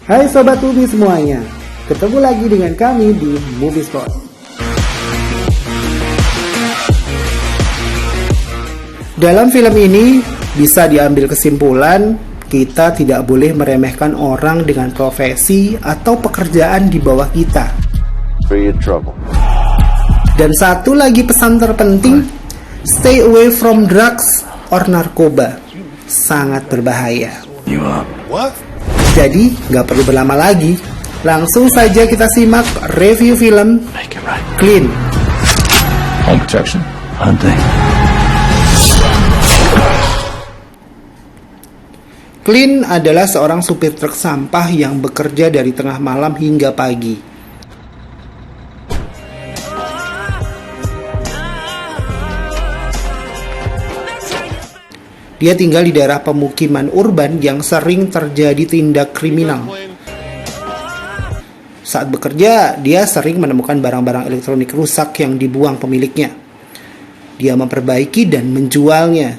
Hai Sobat Movie semuanya, ketemu lagi dengan kami di Movie Spot. Dalam film ini bisa diambil kesimpulan kita tidak boleh meremehkan orang dengan profesi atau pekerjaan di bawah kita. Dan satu lagi pesan terpenting, stay away from drugs or narkoba. Sangat berbahaya. Jadi, nggak perlu berlama lagi. Langsung saja kita simak review film Clean. Home protection. Hunting. Clean adalah seorang supir truk sampah yang bekerja dari tengah malam hingga pagi. Dia tinggal di daerah pemukiman urban yang sering terjadi tindak kriminal. Saat bekerja, dia sering menemukan barang-barang elektronik rusak yang dibuang pemiliknya. Dia memperbaiki dan menjualnya.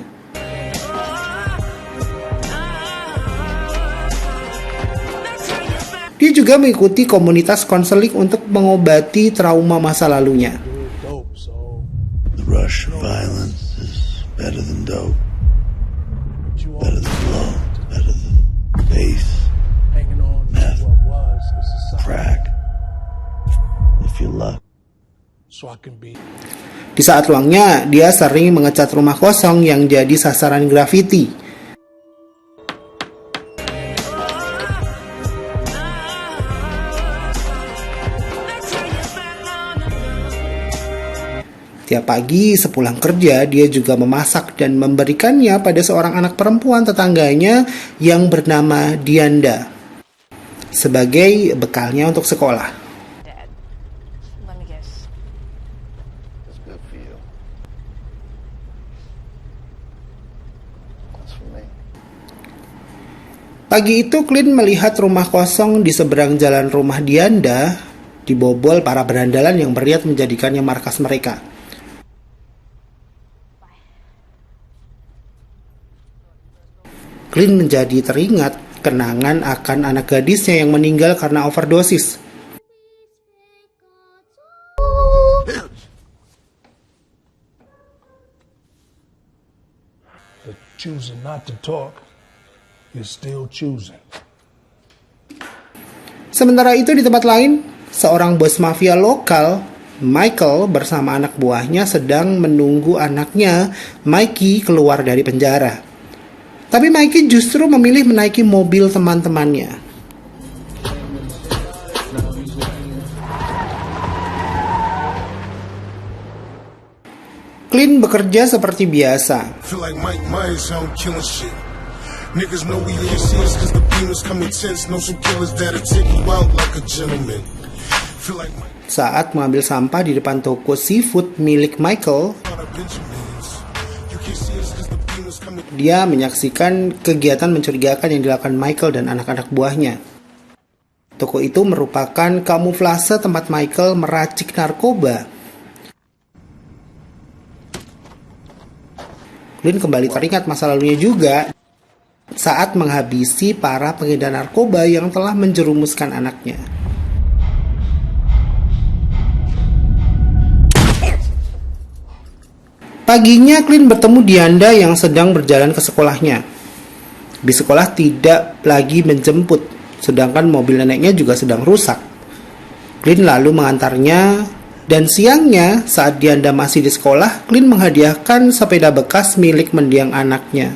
Dia juga mengikuti komunitas konseling untuk mengobati trauma masa lalunya. The rush of violence is better than dope. Better than blow, better than bass, meth, crack, if you luck. Di saat luangnya, dia sering mengecat rumah kosong yang jadi sasaran grafiti. Tiap pagi sepulang kerja, dia juga memasak dan memberikannya pada seorang anak perempuan tetangganya yang bernama Dianda sebagai bekalnya untuk sekolah. Pagi itu, Clint melihat rumah kosong di seberang jalan rumah Dianda dibobol para berandalan yang berniat menjadikannya markas mereka. Clint menjadi teringat kenangan akan anak gadisnya yang meninggal karena overdosis. Choosing not to talk is still choosing. Sementara itu di tempat lain, seorang bos mafia lokal, Michael bersama anak buahnya sedang menunggu anaknya, Mikey, keluar dari penjara. Tapi Mikey justru memilih menaiki mobil teman-temannya. Clint bekerja seperti biasa. Saat mengambil sampah di depan toko seafood milik Michael, dia menyaksikan kegiatan mencurigakan yang dilakukan Michael dan anak-anak buahnya. Toko itu merupakan kamuflase tempat Michael meracik narkoba. Clint kembali teringat masa lalunya juga saat menghabisi para pengedar narkoba yang telah menjerumuskan anaknya. Paginya, Clint bertemu Dianda yang sedang berjalan ke sekolahnya. Di sekolah tidak lagi menjemput, sedangkan mobil neneknya juga sedang rusak. Clint lalu mengantarnya, dan siangnya saat Dianda masih di sekolah, Clint menghadiahkan sepeda bekas milik mendiang anaknya.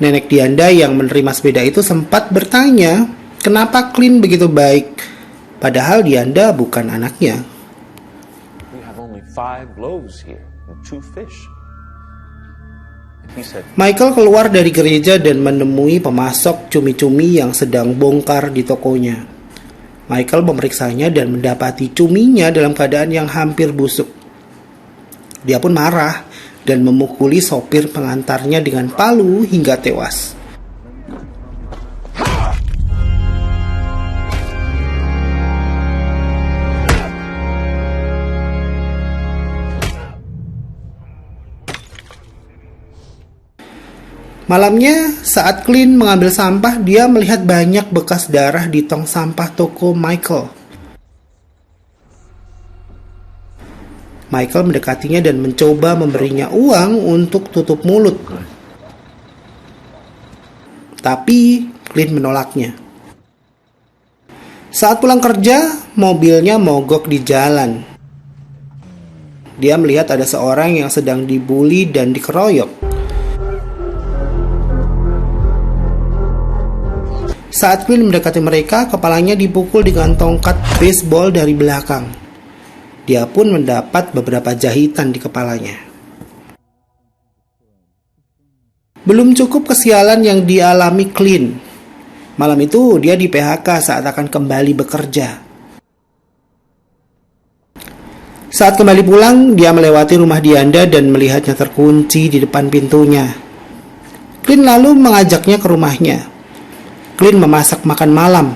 Nenek Dianda yang menerima sepeda itu sempat bertanya, kenapa Clint begitu baik, padahal Dianda bukan anaknya. We have only 5 loaves here. Michael keluar dari gereja dan menemui pemasok cumi-cumi yang sedang bongkar di tokonya. Michael memeriksanya dan mendapati cuminya dalam keadaan yang hampir busuk. Dia pun marah dan memukuli sopir pengantarnya dengan palu hingga tewas. Malamnya, saat Clint mengambil sampah, dia melihat banyak bekas darah di tong sampah toko Michael. Michael mendekatinya dan mencoba memberinya uang untuk tutup mulut. Tapi Clint menolaknya. Saat pulang kerja, mobilnya mogok di jalan. Dia melihat ada seorang yang sedang dibully dan dikeroyok. Saat Clint mendekati mereka, kepalanya dipukul dengan tongkat baseball dari belakang. Dia pun mendapat beberapa jahitan di kepalanya. Belum cukup kesialan yang dialami Clint. Malam itu dia di PHK saat akan kembali bekerja. Saat kembali pulang, dia melewati rumah Dianda dan melihatnya terkunci di depan pintunya. Clint lalu mengajaknya ke rumahnya. Clint memasak makan malam.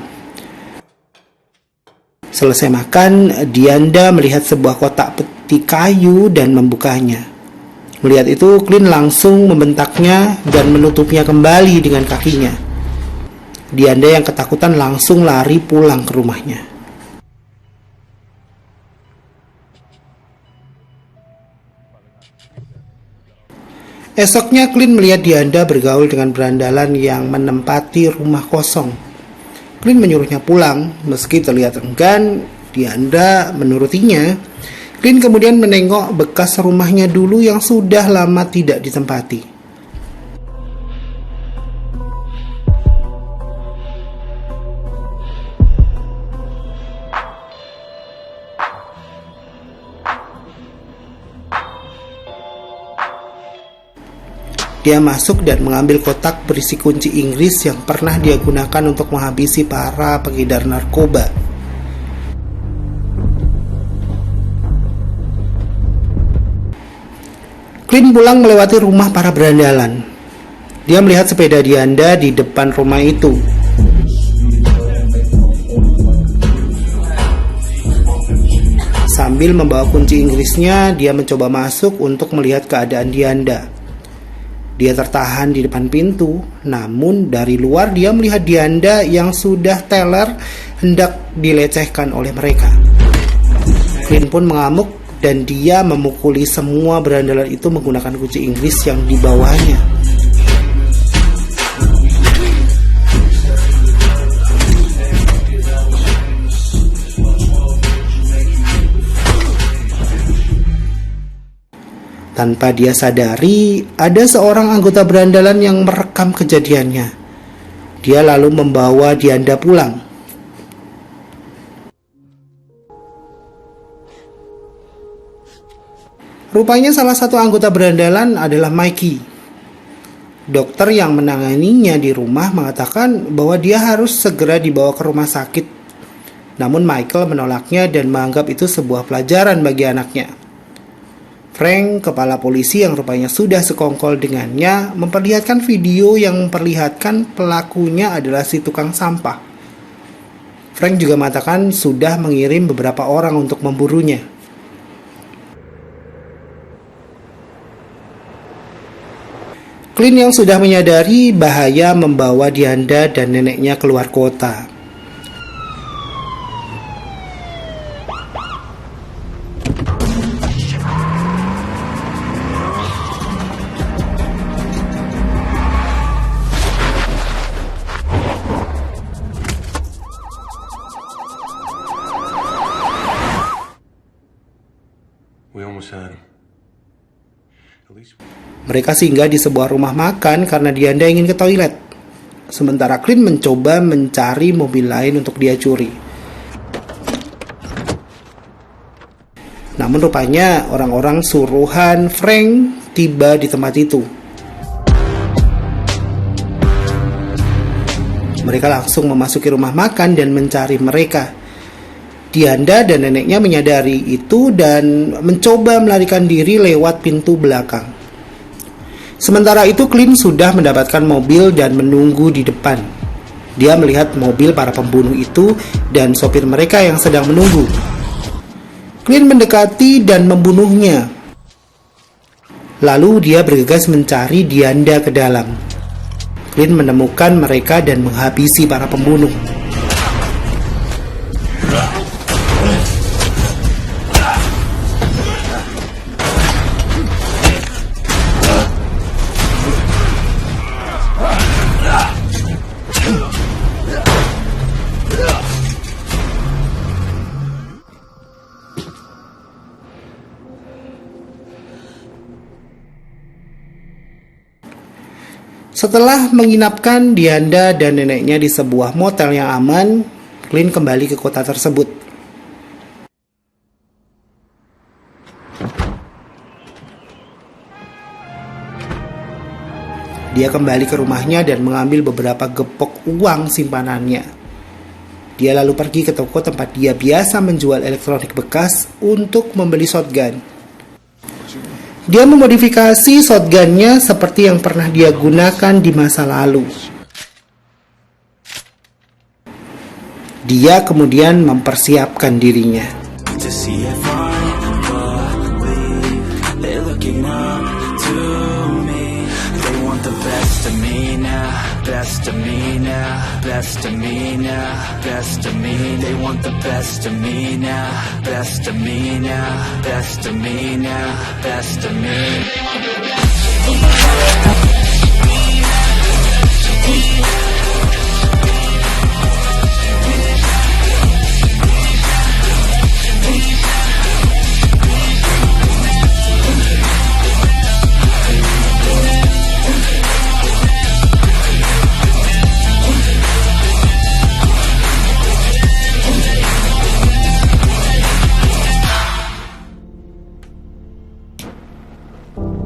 Selesai makan, Dianda melihat sebuah kotak peti kayu dan membukanya. Melihat itu, Clint langsung membentaknya dan menutupnya kembali dengan kakinya. Dianda yang ketakutan langsung lari pulang ke rumahnya. Esoknya Clint melihat Dianda bergaul dengan berandalan yang menempati rumah kosong. Clint menyuruhnya pulang, meski terlihat enggan, Dianda menurutinya. Clint kemudian menengok bekas rumahnya dulu yang sudah lama tidak ditempati. Dia masuk dan mengambil kotak berisi kunci Inggris yang pernah dia gunakan untuk menghabisi para pengedar narkoba. Clint pulang melewati rumah para berandalan. Dia melihat sepeda Dianda di depan rumah itu. Sambil membawa kunci Inggrisnya, dia mencoba masuk untuk melihat keadaan Dianda. Dia tertahan di depan pintu, namun dari luar dia melihat Dianda yang sudah teler hendak dilecehkan oleh mereka. Clint pun mengamuk dan dia memukuli semua berandalan itu menggunakan kunci Inggris yang dibawanya. Tanpa dia sadari, ada seorang anggota berandalan yang merekam kejadiannya. Dia lalu membawa Dianda pulang. Rupanya salah satu anggota berandalan adalah Mikey. Dokter yang menanganinya di rumah mengatakan bahwa dia harus segera dibawa ke rumah sakit. Namun Michael menolaknya dan menganggap itu sebuah pelajaran bagi anaknya. Frank, kepala polisi yang rupanya sudah sekongkol dengannya, memperlihatkan video yang memperlihatkan pelakunya adalah si tukang sampah. Frank juga mengatakan sudah mengirim beberapa orang untuk memburunya. Clint yang sudah menyadari bahaya membawa Dianda dan neneknya keluar kota. Mereka singgah di sebuah rumah makan karena Dianda ingin ke toilet. Sementara Clint mencoba mencari mobil lain untuk dia curi. Namun rupanya orang-orang suruhan Frank tiba di tempat itu. Mereka langsung memasuki rumah makan dan mencari mereka. Dianda dan neneknya menyadari itu dan mencoba melarikan diri lewat pintu belakang. Sementara itu Clint sudah mendapatkan mobil dan menunggu di depan. Dia melihat mobil para pembunuh itu dan sopir mereka yang sedang menunggu. Clint mendekati dan membunuhnya. Lalu dia bergegas mencari Dianda ke dalam. Clint menemukan mereka dan menghabisi para pembunuh. Setelah menginapkan Dianda dan neneknya di sebuah motel yang aman, Clint kembali ke kota tersebut. Dia kembali ke rumahnya dan mengambil beberapa gepok uang simpanannya. Dia lalu pergi ke toko tempat dia biasa menjual elektronik bekas untuk membeli shotgun. Dia memodifikasi shotgunnya seperti yang pernah dia gunakan di masa lalu. Dia kemudian mempersiapkan dirinya. Best of me now, best of me now, best of me. They want the best of me now, best of me now, best of me now, best of me.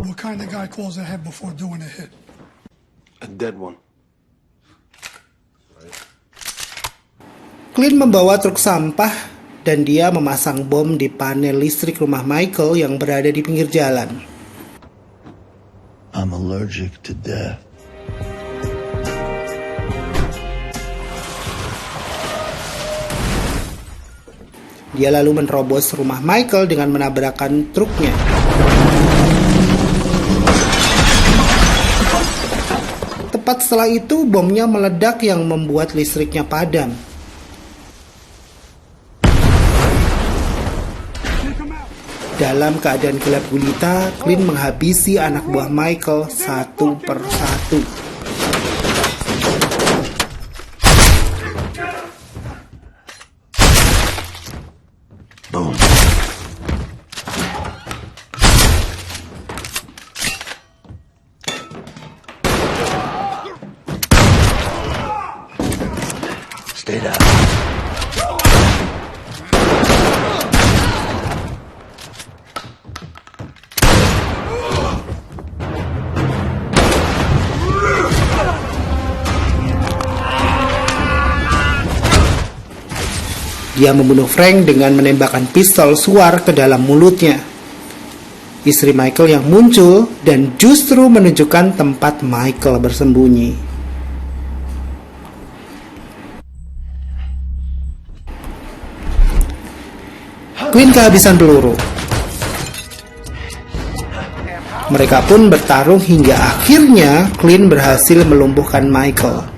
What kind of guy calls ahead before doing a hit? A dead one. Clint membawa truk sampah dan dia memasang bom di panel listrik rumah Michael yang berada di pinggir jalan. I'm allergic to death. Dia lalu menerobos rumah Michael dengan menabrakkan truknya. Tepat setelah itu, bomnya meledak yang membuat listriknya padam. Dalam keadaan gelap gulita, Clint menghabisi anak buah Michael satu per satu. Boom. Stay down. Dia membunuh Frank dengan menembakkan pistol suar ke dalam mulutnya. Istri Michael yang muncul dan justru menunjukkan tempat Michael bersembunyi. Clint kehabisan peluru. Mereka pun bertarung hingga akhirnya Clint berhasil melumpuhkan Michael.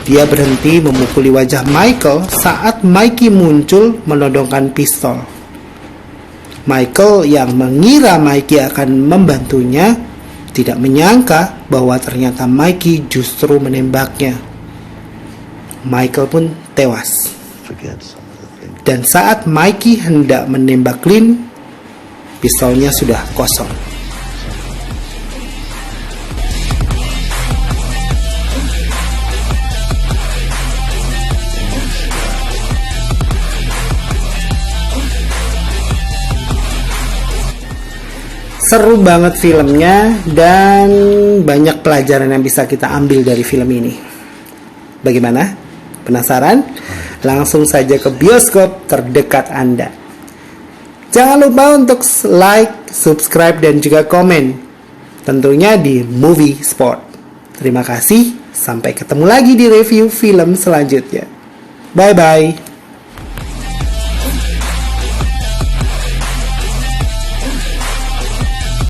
Dia berhenti memukuli wajah Michael saat Mikey muncul menodongkan pistol. Michael yang mengira Mikey akan membantunya tidak menyangka bahwa ternyata Mikey justru menembaknya. Michael pun tewas. Dan saat Mikey hendak menembak Clint, pistolnya sudah kosong. Seru banget filmnya dan banyak pelajaran yang bisa kita ambil dari film ini. Bagaimana? Penasaran? Langsung saja ke bioskop terdekat Anda. Jangan lupa untuk like, subscribe, dan juga komen. Tentunya di Movie Spot. Terima kasih. Sampai ketemu lagi di review film selanjutnya. Bye-bye.